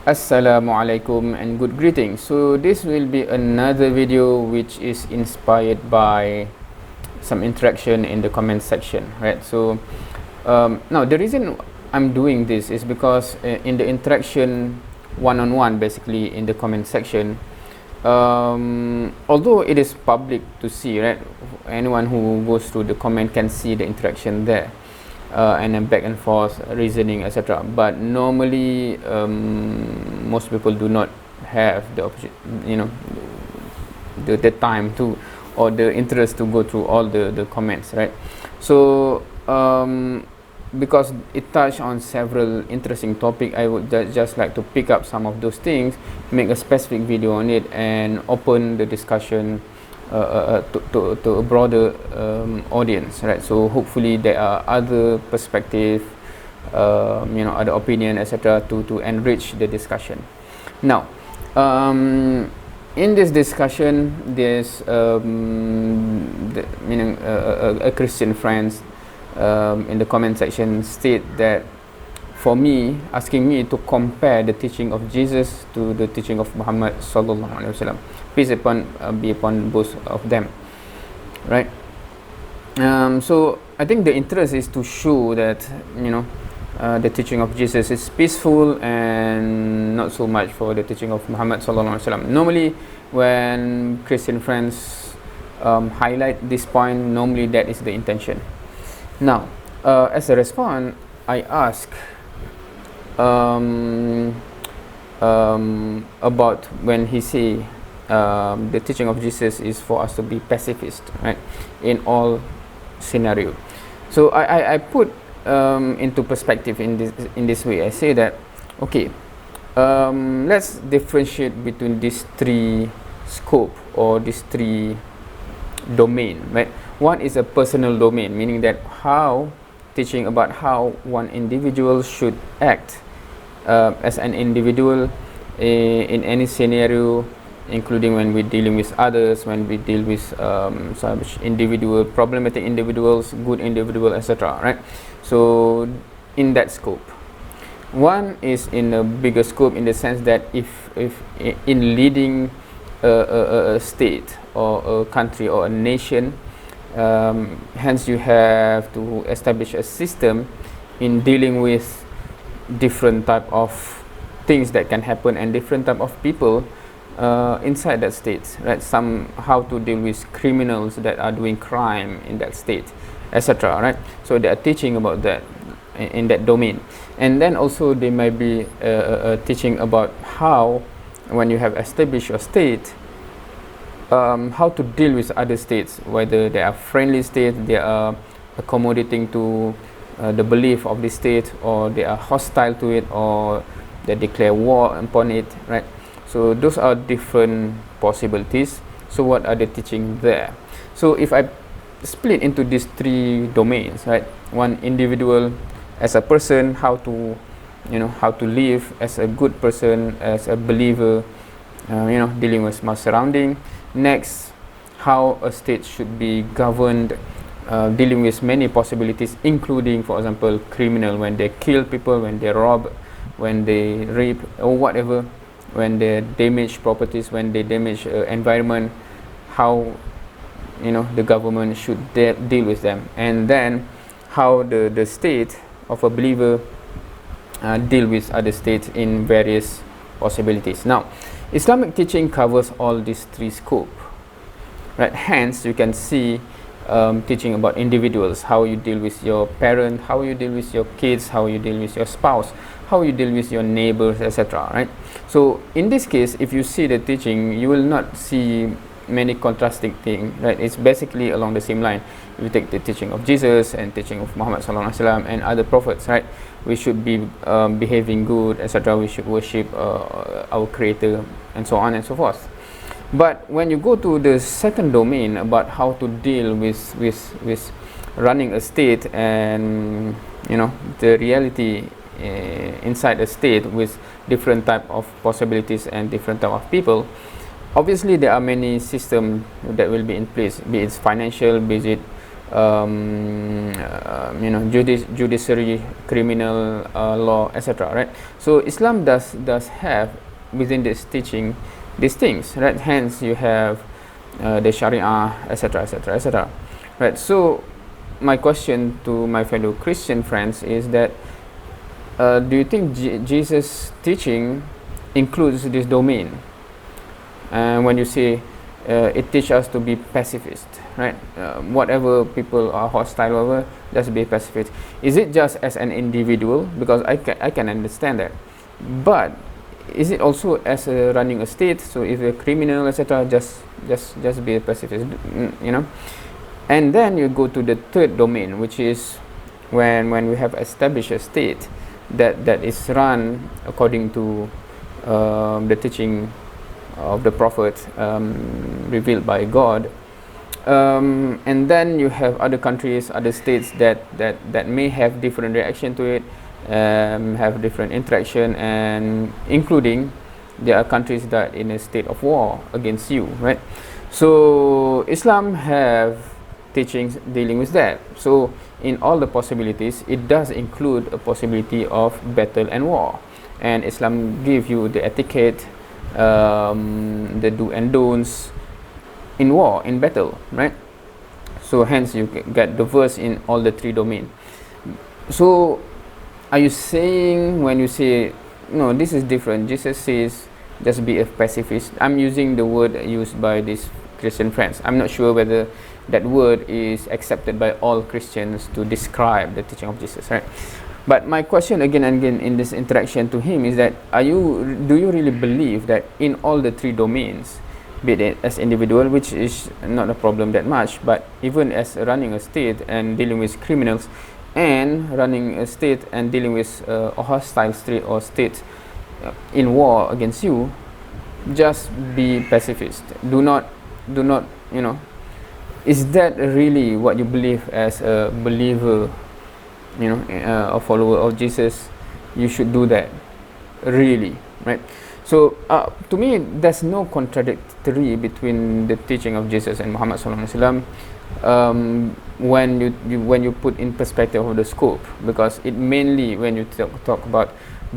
Assalamualaikum and good greetings. So this will be another video which is inspired by some interaction in the comment section, right? So now the reason I'm doing this is because in the interaction one-on-one, basically in the comment section, although it is public to see, right, anyone who goes through the comment can see the interaction there, and then back and forth reasoning, etc. But normally most people do not have the the time to, or the interest to go through all the comments, right? So because it touched on several interesting topics, I would just like to pick up some of those things, make a specific video on it, and open the discussion to a broader audience, right? So hopefully there are other perspective, other opinion, etc., to enrich the discussion. Now, in this discussion, there's a Christian friends in the comment section state that, for me, asking me to compare the teaching of Jesus to the teaching of Muhammad sallallahu alaihi wasallam, peace be upon both of them, right? So I think the interest is to show that the teaching of Jesus is peaceful, and not so much for the teaching of Muhammad sallallahu alaihi wasallam. Normally, when Christian friends highlight this point, normally that is the intention. Now, as a response, I ask about when he say the teaching of Jesus is for us to be pacifist, right, in all scenario. So I put into perspective in this way. I say that, okay, let's differentiate between these three scope, or these three domain, right? One is a personal domain, meaning that how teaching about how one individual should act as an individual in any scenario, including when we're dealing with others, when we deal with such individual, problematic individuals, good individual, etc., right? So in that scope. One is in a bigger scope, in the sense that if in leading a state or a country or a nation, hence you have to establish a system in dealing with different type of things that can happen, and different type of people inside that state, right? Some, how to deal with criminals that are doing crime in that state, etc., right? So they are teaching about that in that domain. And then also they might be teaching about how, when you have established your state, how to deal with other states, whether they are friendly states, they are accommodating to the belief of the state, or they are hostile to it, or they declare war upon it, right? So those are different possibilities. So what are the teaching there? So if I split into these three domains, right? One, individual as a person, how to live as a good person, as a believer, dealing with my surrounding. Next, how a state should be governed, dealing with many possibilities, including, for example, criminal, when they kill people, when they rob, when they rape, or whatever, when they damage properties, when they damage environment, how the government should deal with them. And then how the state of a believer deal with other states in various possibilities. Now, Islamic teaching covers all these three scope, right? Hence you can see teaching about individuals, how you deal with your parent, how you deal with your kids, how you deal with your spouse, how you deal with your neighbors, etc., right? So in this case, if you see the teaching, you will not see many contrasting things, right? It's basically along the same line. If you take the teaching of Jesus and teaching of Muhammad sallallahu alaihi wasallam and other prophets, right? We should be behaving good, etc. We should worship our Creator, and so on and so forth. But when you go to the second domain, about how to deal with running a state, and the reality inside a state with different type of possibilities and different type of people, obviously there are many systems that will be in place, be it financial, be it judiciary, criminal law, etc. Right. So Islam does have within this teaching these things, right? Hence you have the Sharia, etc., etc., etc. Right. So my question to my fellow Christian friends is that do you think Jesus' teaching includes this domain? And when you say it teaches us to be pacifist, right? Whatever people are hostile over, just be pacifist. Is it just as an individual? Because I can understand that, but is it also as running a state? So if you're a criminal, etc., just be a pacifist, you know. And then you go to the third domain, which is when we have established a state that is run according to the teaching of the prophet revealed by God, and then you have other countries, other states that may have different reaction to it, have different interaction, and including there are countries that in a state of war against you, right? So Islam have teachings dealing with that. So in all the possibilities, it does include a possibility of battle and war, and Islam give you the etiquette, the do and don'ts in war, in battle, right? So hence you get the verse in all the three domains. So are you saying, when you say no, this is different, Jesus says just be a pacifist? I'm using the word used by these Christian friends. I'm not sure whether that word is accepted by all Christians to describe the teaching of Jesus, right? But my question again and again in this interaction to him is that do you really believe that in all the three domains, be it as individual, which is not a problem that much, but even as running a state and dealing with criminals, and running a state and dealing with a hostile state or state in war against you, just be pacifist. Do not, you know, is that really what you believe as a believer, you know, a follower of Jesus? You should do that, really, right? So to me, there's no contradictory between the teaching of Jesus and Muhammad sallallahu alaihi wasallam when you put in perspective of the scope, because it mainly, when you talk about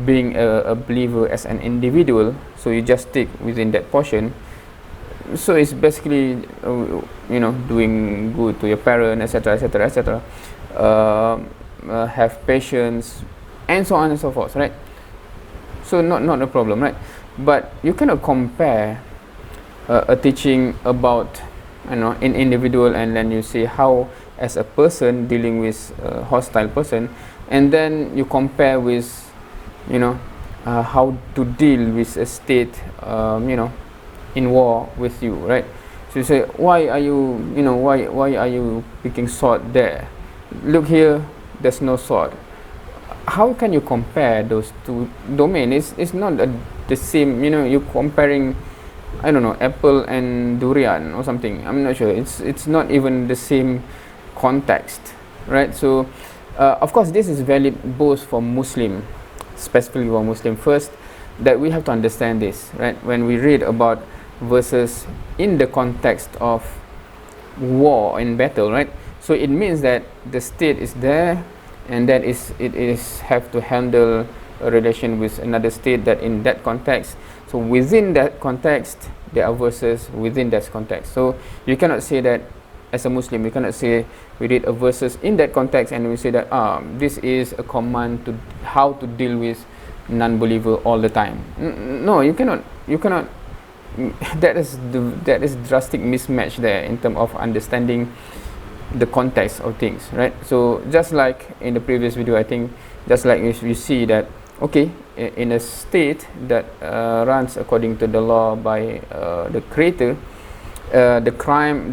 being a believer as an individual, so you just stick within that portion. So it's basically you know, doing good to your parent, etc., etc., etc., have patience, and so on and so forth, right? So not a problem, right? But you cannot compare a teaching about, you know, an individual, and then you say how as a person dealing with a hostile person, and then you compare with, you know, how to deal with a state, you know, in war with you, right? So you say, why are you, you know, why are you picking sword there? Look here, there's no sword. How can you compare those two domains? It's not the same, you know. You're comparing, I don't know, apple and durian or something. I'm not sure. It's not even the same context, right? So of course this is valid both for Muslim, specifically for Muslim first, that we have to understand this, right? When we read about verses in the context of war and battle, right? So it means that the state is there, and that it is have to handle a relation with another state that in that context. So within that context, there are verses within that context. So you cannot say that as a Muslim, you cannot say we read a verses in that context and we say that this is a command to how to deal with non-believer all the time. No, you cannot. That is drastic mismatch there in terms of understanding the context of things, right? So just like in the previous video, I think, just like if you see that, okay, in a state that runs according to the law by the creator, the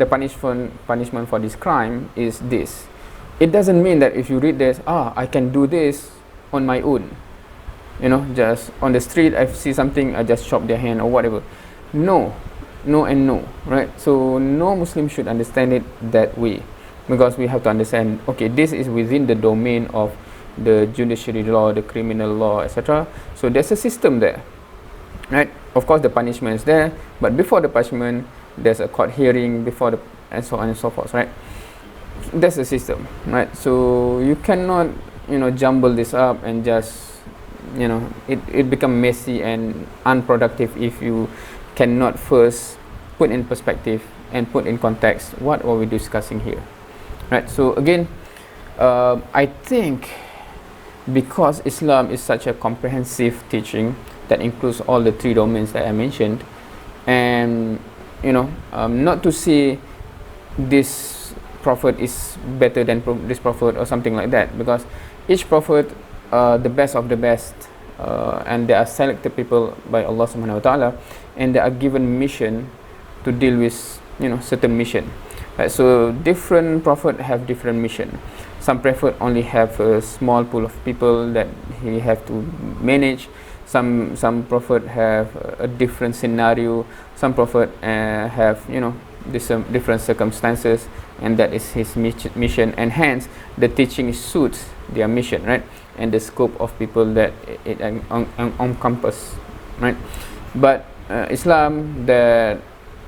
punishment for this crime is this. It doesn't mean that if you read this, I can do this on my own, you know, just on the street I see something, I just chop their hand or whatever. No, and no, right? So no Muslim should understand it that way, because we have to understand, okay, this is within the domain of the judiciary law, the criminal law, etc. So there's a system there, right? Of course the punishment is there, but before the punishment there's a court hearing, and so on and so forth, right? that's the system, right? So you cannot, jumble this up and just, it become messy and unproductive if you cannot first put in perspective and put in context what are we discussing here, right? So again, I think because Islam is such a comprehensive teaching that includes all the three domains that I mentioned, and not to say this prophet is better than this prophet or something like that, because each prophet, the best of the best, and they are selected people by Allah subhanahu wa ta'ala, and they are given mission to deal with certain mission, right? So different prophet have different mission. Some prophet only have a small pool of people that he have to manage. Some prophet have a different scenario. Some prophet have different circumstances, and that is his mission, and hence the teaching suits their mission, right? And the scope of people that it encompass, right? But Islam, that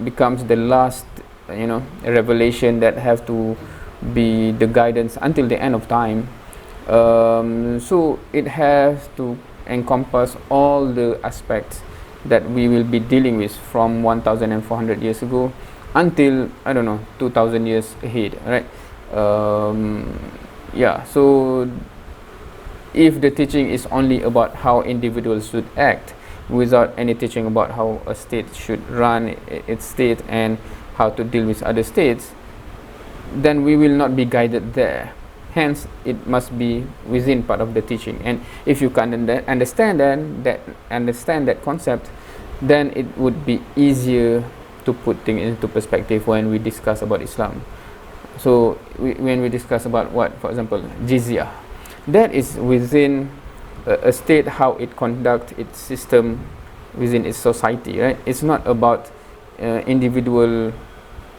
becomes the last revelation that have to be the guidance until the end of time. So it has to encompass all the aspects that we will be dealing with from 1400 years ago until 2000 years ahead, right? So if the teaching is only about how individuals should act without any teaching about how a state should run its state and how to deal with other states, then we will not be guided there. Hence, it must be within part of the teaching. And if you can understand that concept, then it would be easier to put things into perspective when we discuss about Islam. So when we discuss about for example, jizya, that is within a state, how it conducts its system within its society, right? It's not about individual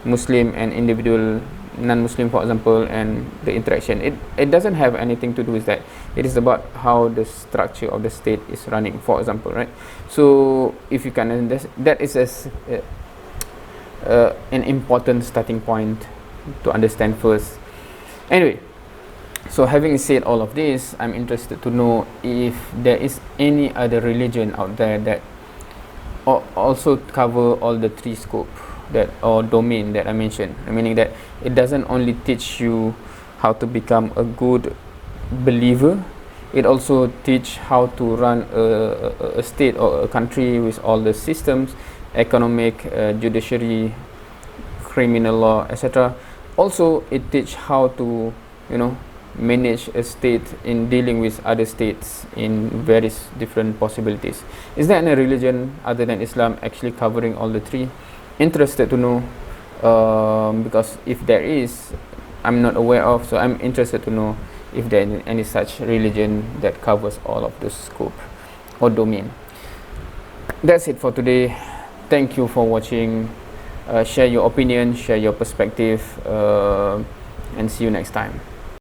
Muslim and individual non-Muslim, for example, and the interaction. It doesn't have anything to do with that. It is about how the structure of the state is running, for example, right? So if you can understand, that is an important starting point to understand first. Anyway, so having said all of this, I'm interested to know if there is any other religion out there that also cover all the three scope or domain that I mentioned, meaning that it doesn't only teach you how to become a good believer, it also teach how to run a state or a country with all the systems, economic, judiciary, criminal law, etc. Also, it teach how to manage a state in dealing with other states in various different possibilities. Is there any religion other than Islam actually covering all the three? Interested to know, because if there is, I'm not aware of, so I'm interested to know if there is any such religion that covers all of the scope or domain. That's it for today. Thank you for watching. Share your opinion, share your perspective, and see you next time.